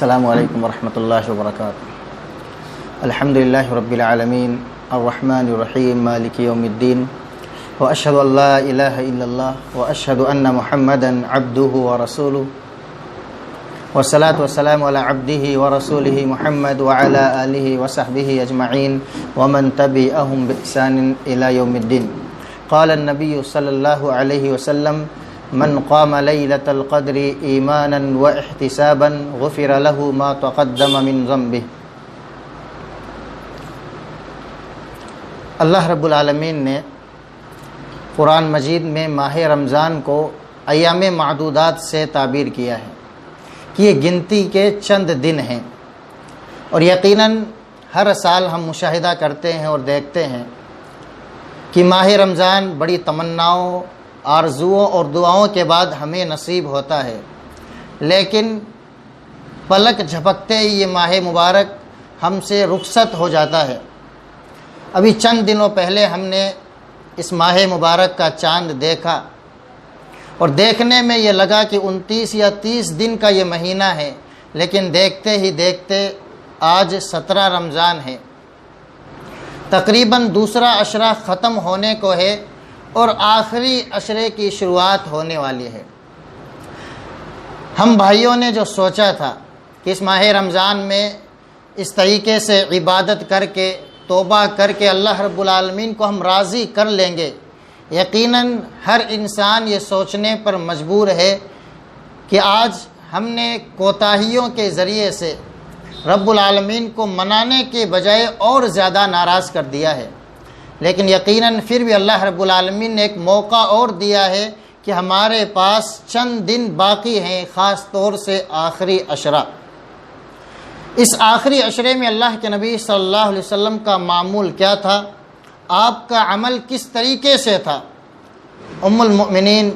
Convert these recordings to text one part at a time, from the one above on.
السلام علیکم ورحمۃ اللہ وبرکاتہ۔ الحمد للہ رب العالمین الرحمن الرحیم مالک یوم الدین واشہد ان لا الہ الا اللہ واشہد ان محمدا عبدہ ورسولہ والصلاة والسلام علی عبدہ ورسولہ محمد وعلی آلہ وصحبہ اجمعین ومن تبعہم بإحسان الی یوم الدین۔ قال النبی صلی اللہ علیہ وسلم من قام لیلۃ القدر ایمانا واحتسابا غفر له ما تقدم من ذنبہ۔ اللہ رب العالمین نے قرآن مجید میں ماہ رمضان کو ایام معدودات سے تعبیر کیا ہے کہ یہ گنتی کے چند دن ہیں، اور یقیناً ہر سال ہم مشاہدہ کرتے ہیں اور دیکھتے ہیں کہ ماہ رمضان بڑی تمناؤں، آرزوؤں اور دعاؤں کے بعد ہمیں نصیب ہوتا ہے، لیکن پلک جھپکتے ہی یہ ماہ مبارک ہم سے رخصت ہو جاتا ہے۔ ابھی چند دنوں پہلے ہم نے اس ماہ مبارک کا چاند دیکھا، اور دیکھنے میں یہ لگا کہ 29 یا 30 دن کا یہ مہینہ ہے، لیکن دیکھتے ہی دیکھتے آج 17 رمضان ہے، تقریباً دوسرا عشرہ ختم ہونے کو ہے اور آخری عشرے کی شروعات ہونے والی ہے۔ ہم بھائیوں نے جو سوچا تھا کہ اس ماہ رمضان میں اس طریقے سے عبادت کر کے، توبہ کر کے اللہ رب العالمین کو ہم راضی کر لیں گے، یقیناً ہر انسان یہ سوچنے پر مجبور ہے کہ آج ہم نے کوتاہیوں کے ذریعے سے رب العالمین کو منانے کے بجائے اور زیادہ ناراض کر دیا ہے، لیکن یقیناً پھر بھی اللہ رب العالمین نے ایک موقع اور دیا ہے کہ ہمارے پاس چند دن باقی ہیں، خاص طور سے آخری عشرہ۔ اس آخری عشرے میں اللہ کے نبی صلی اللہ علیہ وسلم کا معمول کیا تھا، آپ کا عمل کس طریقے سے تھا؟ ام المؤمنین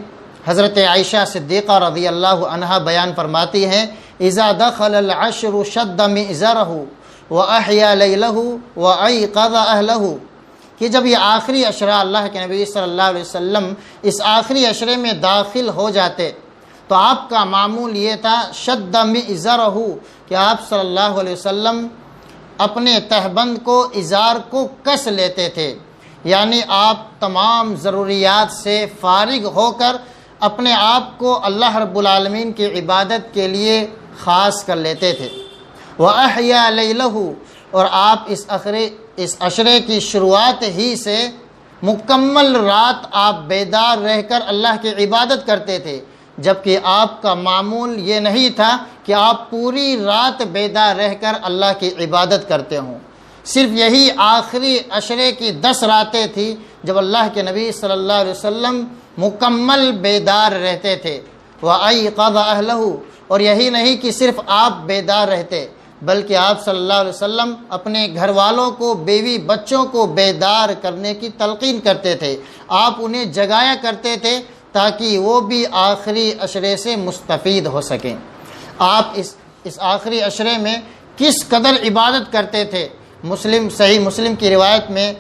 حضرت عائشہ صدیقہ رضی اللہ عنہا بیان فرماتی ہیں، اذا دخل العشر شد مئزرہ واحیا لیلہ وایقظ اہلہ، کہ جب یہ آخری عشرہ اللہ کے نبی صلی اللہ علیہ وسلم اس آخری عشرے میں داخل ہو جاتے تو آپ کا معمول یہ تھا شد مئزرہ، کہ آپ صلی اللہ علیہ وسلم اپنے تہبند کو، ازار کو کس لیتے تھے، یعنی آپ تمام ضروریات سے فارغ ہو کر اپنے آپ کو اللہ رب العالمین کی عبادت کے لیے خاص کر لیتے تھے۔ وَأَحْيَا لَيْلَهُ، اور آپ اس عشرے کی شروعات ہی سے مکمل رات آپ بیدار رہ کر اللہ کی عبادت کرتے تھے، جبکہ آپ کا معمول یہ نہیں تھا کہ آپ پوری رات بیدار رہ کر اللہ کی عبادت کرتے ہوں۔ صرف یہی آخری عشرے کی 10 راتیں تھیں جب اللہ کے نبی صلی اللہ علیہ وسلم مکمل بیدار رہتے تھے۔ وَأَيْقَظَ أَهْلَهُ، اور یہی نہیں کہ صرف آپ بیدار رہتے، بلکہ آپ صلی اللہ علیہ وسلم اپنے گھر والوں کو، بیوی بچوں کو بیدار کرنے کی تلقین کرتے تھے، آپ انہیں جگایا کرتے تھے تاکہ وہ بھی آخری عشرے سے مستفید ہو سکیں۔ آپ اس آخری عشرے میں کس قدر عبادت کرتے تھے؟ صحیح مسلم کی روایت میں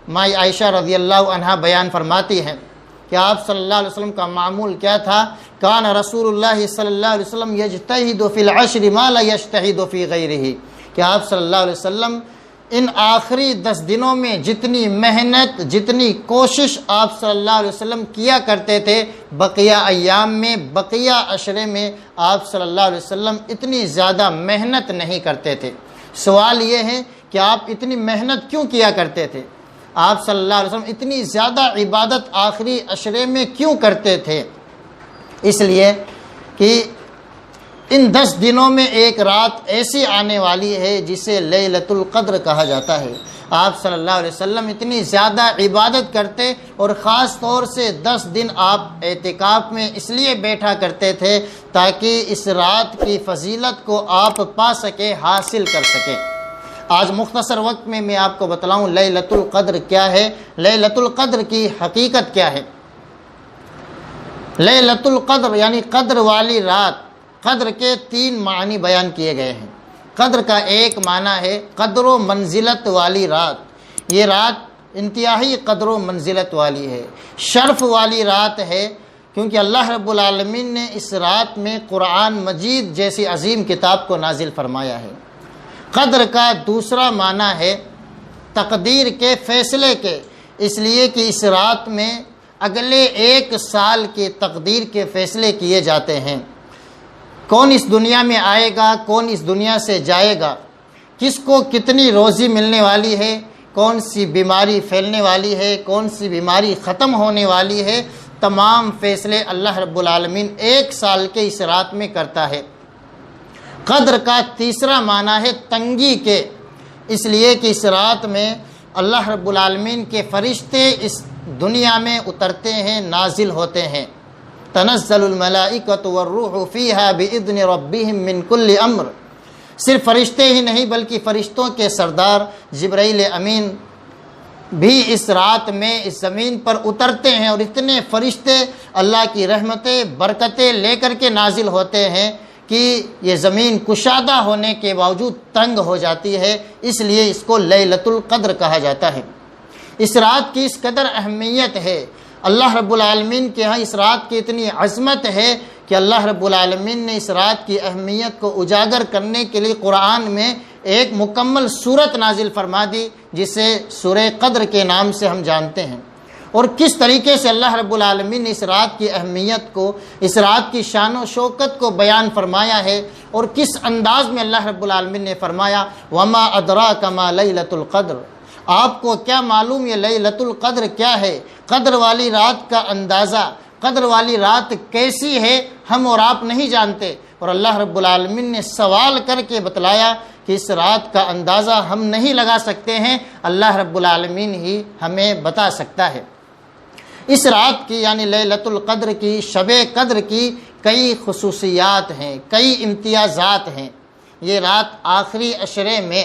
مائی عائشہ رضی اللہ عنہا بیان فرماتی ہیں کہ آپ صلی اللہ علیہ وسلم کا معمول کیا تھا، کان رسول اللہ صلی اللہ علیہ وسلم یجتہد فی العشر ما لا یجتہد فی غیرہ، کہ آپ صلی اللہ علیہ وسلم ان آخری 10 دنوں میں جتنی محنت، جتنی کوشش آپ صلی اللہ علیہ وسلم کیا کرتے تھے، بقیہ ایام میں، بقیہ عشرے میں آپ صلی اللہ علیہ وسلم اتنی زیادہ محنت نہیں کرتے تھے۔ سوال یہ ہے کہ آپ اتنی محنت کیوں کیا کرتے تھے؟ آپ صلی اللہ علیہ وسلم اتنی زیادہ عبادت آخری عشرے میں کیوں کرتے تھے؟ اس لیے کہ ان 10 دنوں میں ایک رات ایسی آنے والی ہے جسے لیلۃ القدر کہا جاتا ہے۔ آپ صلی اللہ علیہ وسلم اتنی زیادہ عبادت کرتے، اور خاص طور سے 10 دن آپ اعتکاف میں اس لیے بیٹھا کرتے تھے تاکہ اس رات کی فضیلت کو آپ پا سکیں، حاصل کر سکیں۔ آج مختصر وقت میں آپ کو بتلاؤں لیلۃ القدر کیا ہے، لیلۃ القدر کی حقیقت کیا ہے۔ لیلۃ القدر یعنی قدر والی رات، قدر کے 3 معنی بیان کیے گئے ہیں۔ قدر کا ایک معنی ہے قدر و منزلت والی رات، یہ رات انتہائی قدر و منزلت والی ہے، شرف والی رات ہے، کیونکہ اللہ رب العالمین نے اس رات میں قرآن مجید جیسی عظیم کتاب کو نازل فرمایا ہے۔ قدر کا دوسرا معنی ہے تقدیر کے، فیصلے کے، اس لیے کہ اس رات میں اگلے 1 سال کی تقدیر کے فیصلے کیے جاتے ہیں۔ کون اس دنیا میں آئے گا، کون اس دنیا سے جائے گا، کس کو کتنی روزی ملنے والی ہے، کون سی بیماری پھیلنے والی ہے، کون سی بیماری ختم ہونے والی ہے، تمام فیصلے اللہ رب العالمین 1 سال کے اس رات میں کرتا ہے۔ قدر کا تیسرا معنی ہے تنگی کے، اس لیے کہ اس رات میں اللہ رب العالمین کے فرشتے اس دنیا میں اترتے ہیں، نازل ہوتے ہیں۔ تنزل الملائکۃ والروح فیہا باذن ربہم من کل امر، صرف فرشتے ہی نہیں بلکہ فرشتوں کے سردار جبرائیل امین بھی اس رات میں اس زمین پر اترتے ہیں، اور اتنے فرشتے اللہ کی رحمتیں، برکتیں لے کر کے نازل ہوتے ہیں کہ یہ زمین کشادہ ہونے کے باوجود تنگ ہو جاتی ہے، اس لیے اس کو لیلۃ القدر کہا جاتا ہے۔ اس رات کی اس قدر اہمیت ہے، اللہ رب العالمین کے ہاں اس رات کی اتنی عظمت ہے کہ اللہ رب العالمین نے اس رات کی اہمیت کو اجاگر کرنے کے لیے قرآن میں ایک مکمل سورت نازل فرما دی، جسے سورہ قدر کے نام سے ہم جانتے ہیں۔ اور کس طریقے سے اللہ رب العالمین نے اس رات کی اہمیت کو، اس رات کی شان و شوکت کو بیان فرمایا ہے، اور کس انداز میں اللہ رب العالمین نے فرمایا وما ادراک ما لیلۃ القدر، آپ کو کیا معلوم یہ لیلۃ القدر کیا ہے، قدر والی رات کا اندازہ، قدر والی رات کیسی ہے ہم اور آپ نہیں جانتے، اور اللہ رب العالمین نے سوال کر کے بتلایا کہ اس رات کا اندازہ ہم نہیں لگا سکتے ہیں، اللہ رب العالمین ہی ہمیں بتا سکتا ہے۔ اس رات کی یعنی لیلۃ القدر کی، شب قدر کی کئی خصوصیات ہیں، کئی امتیازات ہیں۔ یہ رات آخری عشرے میں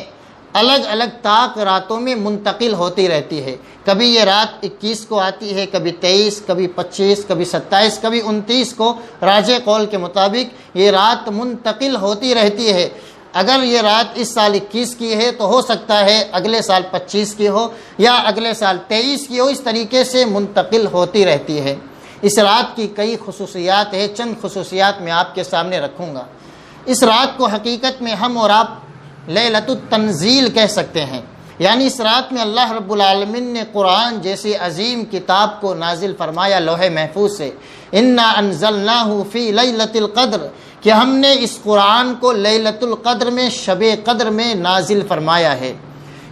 الگ الگ طاق راتوں میں منتقل ہوتی رہتی ہے، کبھی یہ رات 21 کو آتی ہے، کبھی 23، کبھی 25، کبھی 27، کبھی 29 کو، راجح قول کے مطابق یہ رات منتقل ہوتی رہتی ہے۔ اگر یہ رات اس سال 21 کی ہے تو ہو سکتا ہے اگلے سال 25 کی ہو، یا اگلے سال 23 کی ہو، اس طریقے سے منتقل ہوتی رہتی ہے۔ اس رات کی کئی خصوصیات ہیں، چند خصوصیات میں آپ کے سامنے رکھوں گا۔ اس رات کو حقیقت میں ہم اور آپ لیلۃ التنزیل کہہ سکتے ہیں، یعنی اس رات میں اللہ رب العالمین نے قرآن جیسی عظیم کتاب کو نازل فرمایا لوح محفوظ سے۔ انا انزلناہ فی لیلۃ القدر، کہ ہم نے اس قرآن کو لیلۃ القدر میں، شب قدر میں نازل فرمایا ہے۔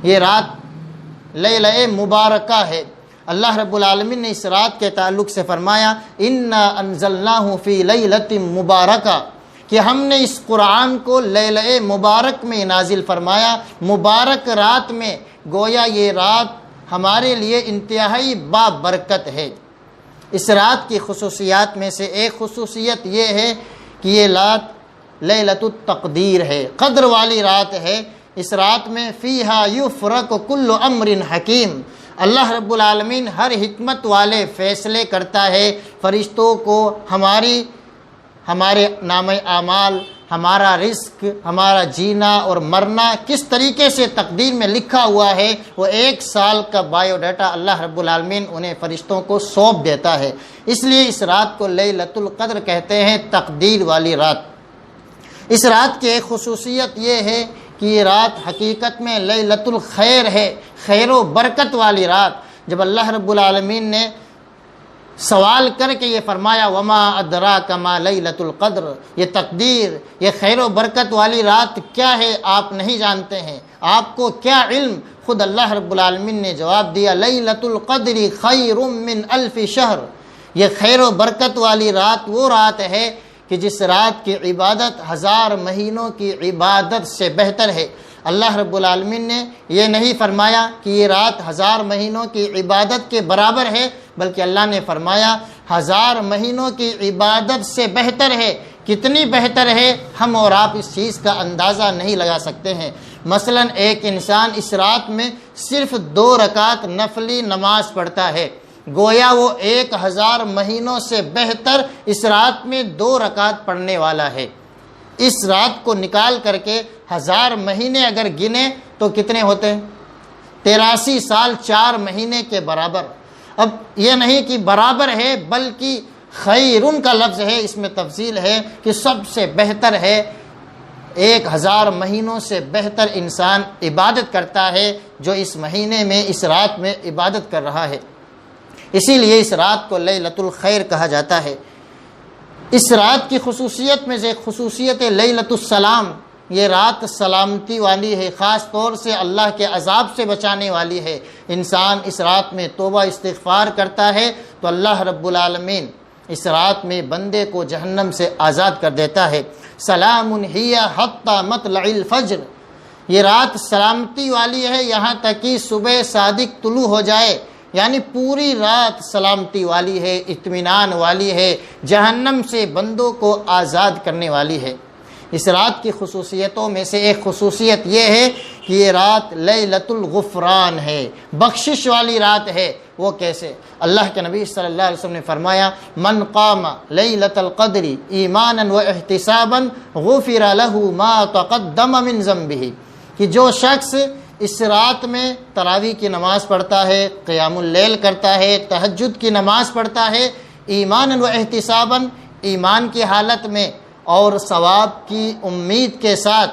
یہ رات لیلہ مبارکہ ہے۔ اللہ رب العالمین نے اس رات کے تعلق سے فرمایا انا انزلناہ فی لیلۃ مبارکہ، کہ ہم نے اس قرآن کو لیلہ مبارک میں نازل فرمایا، مبارک رات میں، گویا یہ رات ہمارے لیے انتہائی بابرکت ہے۔ اس رات کی خصوصیات میں سے ایک خصوصیت یہ ہے کہ یہ رات لیلۃ التقدیر ہے، قدر والی رات ہے۔ اس رات میں فیہا یفرق کل امر حکیم، اللہ رب العالمین ہر حکمت والے فیصلے کرتا ہے، فرشتوں کو ہمارے نام اعمال، ہمارا رزق، ہمارا جینا اور مرنا کس طریقے سے تقدیر میں لکھا ہوا ہے، وہ 1 سال کا بایو ڈیٹا اللہ رب العالمین انہیں فرشتوں کو سونپ دیتا ہے۔ اس لیے اس رات کو لیلۃ القدر کہتے ہیں، تقدیر والی رات۔ اس رات کی ایک خصوصیت یہ ہے کہ یہ رات حقیقت میں لیلۃ الخیر ہے، خیر و برکت والی رات۔ جب اللہ رب العالمین نے سوال کر کے یہ فرمایا وما ادراک ما لیلۃ القدر، یہ تقدیر، یہ خیر و برکت والی رات کیا ہے آپ نہیں جانتے ہیں، آپ کو کیا علم، خود اللہ رب العالمین نے جواب دیا لیلۃ القدر خیر من 1000 شہر، یہ خیر و برکت والی رات وہ رات ہے کہ جس رات کی عبادت 1000 مہینوں کی عبادت سے بہتر ہے۔ اللہ رب العالمین نے یہ نہیں فرمایا کہ یہ رات 1000 مہینوں کی عبادت کے برابر ہے، بلکہ اللہ نے فرمایا 1000 مہینوں کی عبادت سے بہتر ہے۔ کتنی بہتر ہے ہم اور آپ اس چیز کا اندازہ نہیں لگا سکتے ہیں۔ مثلا ایک انسان اس رات میں صرف 2 رکعت نفلی نماز پڑھتا ہے، گویا وہ 1000 مہینوں سے بہتر اس رات میں 2 رکعت پڑھنے والا ہے۔ اس رات کو نکال کر کے 1000 مہینے اگر گنے تو کتنے ہوتے ہیں؟ 83 سال 4 مہینے کے برابر۔ اب یہ نہیں کہ برابر ہے بلکہ خیرن کا لفظ ہے، اس میں تفصیل ہے کہ سب سے بہتر ہے، 1000 مہینوں سے بہتر انسان عبادت کرتا ہے جو اس مہینے میں اس رات میں عبادت کر رہا ہے۔ اسی لیے اس رات کو لیلۃ الخیر کہا جاتا ہے۔ اس رات کی خصوصیت میں سے ایک خصوصیت ہے لیلۃ السلام، یہ رات سلامتی والی ہے، خاص طور سے اللہ کے عذاب سے بچانے والی ہے۔ انسان اس رات میں توبہ استغفار کرتا ہے تو اللہ رب العالمین اس رات میں بندے کو جہنم سے آزاد کر دیتا ہے۔ سلام ہی حتی مطلع الفجر، یہ رات سلامتی والی ہے یہاں تک کہ صبح صادق طلوع ہو جائے، یعنی پوری رات سلامتی والی ہے، اطمینان والی ہے، جہنم سے بندوں کو آزاد کرنے والی ہے۔ اس رات کی خصوصیتوں میں سے ایک خصوصیت یہ ہے کہ یہ رات لیلۃ الغفران ہے، بخشش والی رات ہے۔ وہ کیسے؟ اللہ کے نبی صلی اللہ علیہ وسلم نے فرمایا من قام لیلۃ القدر ایمانا واحتسابا غفر له ما تقدم من ذنبه، کہ جو شخص اس رات میں تراویح کی نماز پڑھتا ہے، قیام اللیل کرتا ہے، تہجد کی نماز پڑھتا ہے، ایمانا واحتسابا، ایمان کی حالت میں اور ثواب کی امید کے ساتھ،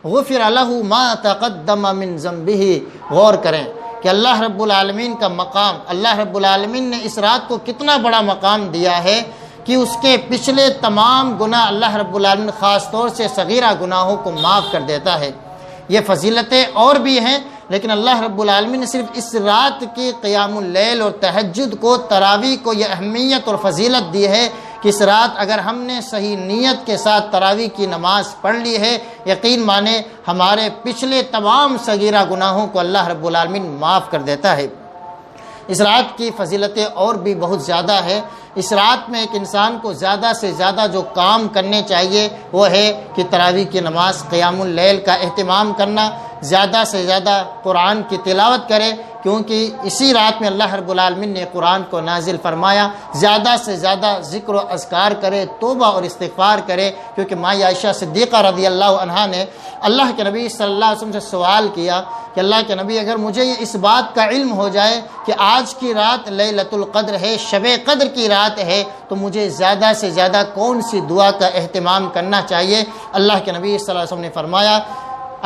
غفر له ما تقدم من ذنبه، غور کریں کہ اللہ رب العالمین کا مقام، اللہ رب العالمین نے اس رات کو کتنا بڑا مقام دیا ہے کہ اس کے پچھلے تمام گناہ اللہ رب العالمین خاص طور سے صغیرہ گناہوں کو معاف کر دیتا ہے۔ یہ فضیلتیں اور بھی ہیں، لیکن اللہ رب العالمین نے صرف اس رات کی قیام اللیل اور تہجد کو، تراویح کو یہ اہمیت اور فضیلت دی ہے کہ اس رات اگر ہم نے صحیح نیت کے ساتھ تراویح کی نماز پڑھ لی ہے، یقین مانے ہمارے پچھلے تمام صغیرہ گناہوں کو اللہ رب العالمین معاف کر دیتا ہے۔ اس رات کی فضیلتیں اور بھی بہت زیادہ ہے۔ اس رات میں ایک انسان کو زیادہ سے زیادہ جو کام کرنے چاہیے وہ ہے کہ تراویح کی نماز، قیام اللیل کا اہتمام کرنا، زیادہ سے زیادہ قرآن کی تلاوت کرے، کیونکہ اسی رات میں اللہ رب العالمین نے قرآن کو نازل فرمایا۔ زیادہ سے زیادہ ذکر و اذکار کرے، توبہ اور استغفار کرے، کیونکہ ماں عائشہ صدیقہ رضی اللہ عنہا نے اللہ کے نبی صلی اللہ علیہ وسلم سے سوال کیا کہ اللہ کے نبی اگر مجھے اس بات کا علم ہو جائے کہ آج کی رات لیلۃ القدر ہے، شب قدر کی رات ہے، تو مجھے زیادہ سے زیادہ کون سی دعا کا اہتمام کرنا چاہیے؟ اللہ کے نبی صلی اللہ علیہ وسلم نے فرمایا،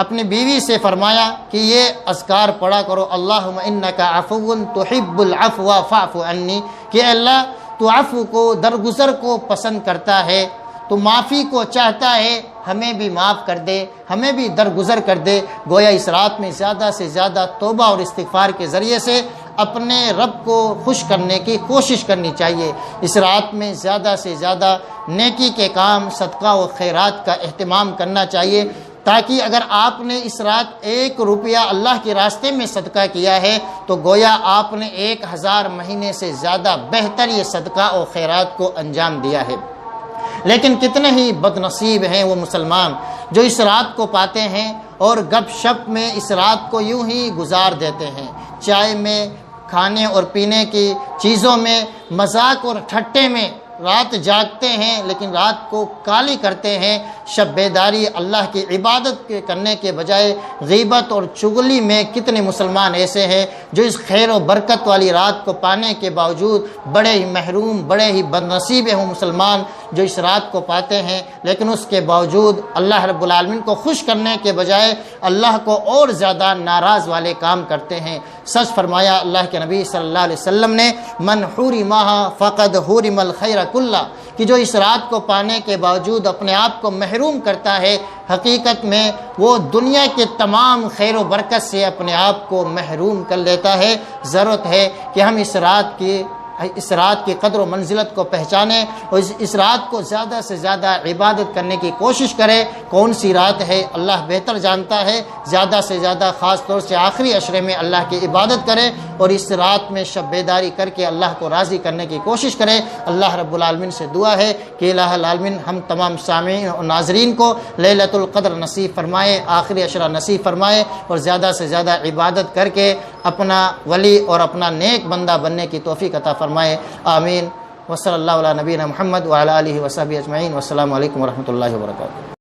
اپنی بیوی سے فرمایا کہ یہ اذکار پڑھا کرو، اللہم انک عفو تحب العفو فاعف عنی، کہ اللہ تو عفو کو، درگزر کو پسند کرتا ہے، تو معافی کو چاہتا ہے، ہمیں بھی معاف کر دے، ہمیں بھی درگزر کر دے۔ گویا اس رات میں زیادہ سے زیادہ توبہ اور استغفار کے ذریعے سے اپنے رب کو خوش کرنے کی کوشش کرنی چاہیے۔ اس رات میں زیادہ سے زیادہ نیکی کے کام، صدقہ و خیرات کا اہتمام کرنا چاہیے، تاکہ اگر آپ نے اس رات 1 روپیہ اللہ کے راستے میں صدقہ کیا ہے تو گویا آپ نے 1000 مہینے سے زیادہ بہتر یہ صدقہ و خیرات کو انجام دیا ہے۔ لیکن کتنے ہی بد نصیب ہیں وہ مسلمان جو اس رات کو پاتے ہیں اور گپ شپ میں اس رات کو یوں ہی گزار دیتے ہیں، چائے میں، کھانے اور پینے کی چیزوں میں، مذاق اور ٹھٹے میں رات جاگتے ہیں، لیکن رات کو کالی کرتے ہیں۔ شب بیداری، اللہ کی عبادت کرنے کے بجائے غیبت اور چغلی میں کتنے مسلمان ایسے ہیں جو اس خیر و برکت والی رات کو پانے کے باوجود بڑے ہی محروم، بڑے ہی بد نصیب ہیں وہ مسلمان جو اس رات کو پاتے ہیں، لیکن اس کے باوجود اللہ رب العالمین کو خوش کرنے کے بجائے اللہ کو اور زیادہ ناراض والے کام کرتے ہیں۔ سچ فرمایا اللہ کے نبی صلی اللہ علیہ وسلم نے، من حرمہا فقد حرم الخیر کلہ، کہ جو اس رات کو پانے کے باوجود اپنے آپ کو محروم کرتا ہے، حقیقت میں وہ دنیا کے تمام خیر و برکت سے اپنے آپ کو محروم کر لیتا ہے۔ ضرورت ہے کہ ہم اس رات کی قدر و منزلت کو پہچانیں اور اس رات کو زیادہ سے زیادہ عبادت کرنے کی کوشش کریں۔ کون سی رات ہے اللہ بہتر جانتا ہے، زیادہ سے زیادہ خاص طور سے آخری عشرے میں اللہ کی عبادت کریں اور اس رات میں شب بیداری کر کے اللہ کو راضی کرنے کی کوشش کریں۔ اللہ رب العالمین سے دعا ہے کہ الہ العالمین ہم تمام سامعین اور ناظرین کو لیلۃ القدر نصیب فرمائے، آخری عشرہ نصیب فرمائے اور زیادہ سے زیادہ عبادت کر کے اپنا ولی اور اپنا نیک بندہ بننے کی توفیق عطا فرمائے، آمین۔ وصلی اللہ علی نبینا محمد وعلی آلہ وصحبہ اجمعین، والسلام علیکم ورحمۃ اللہ وبرکاتہ۔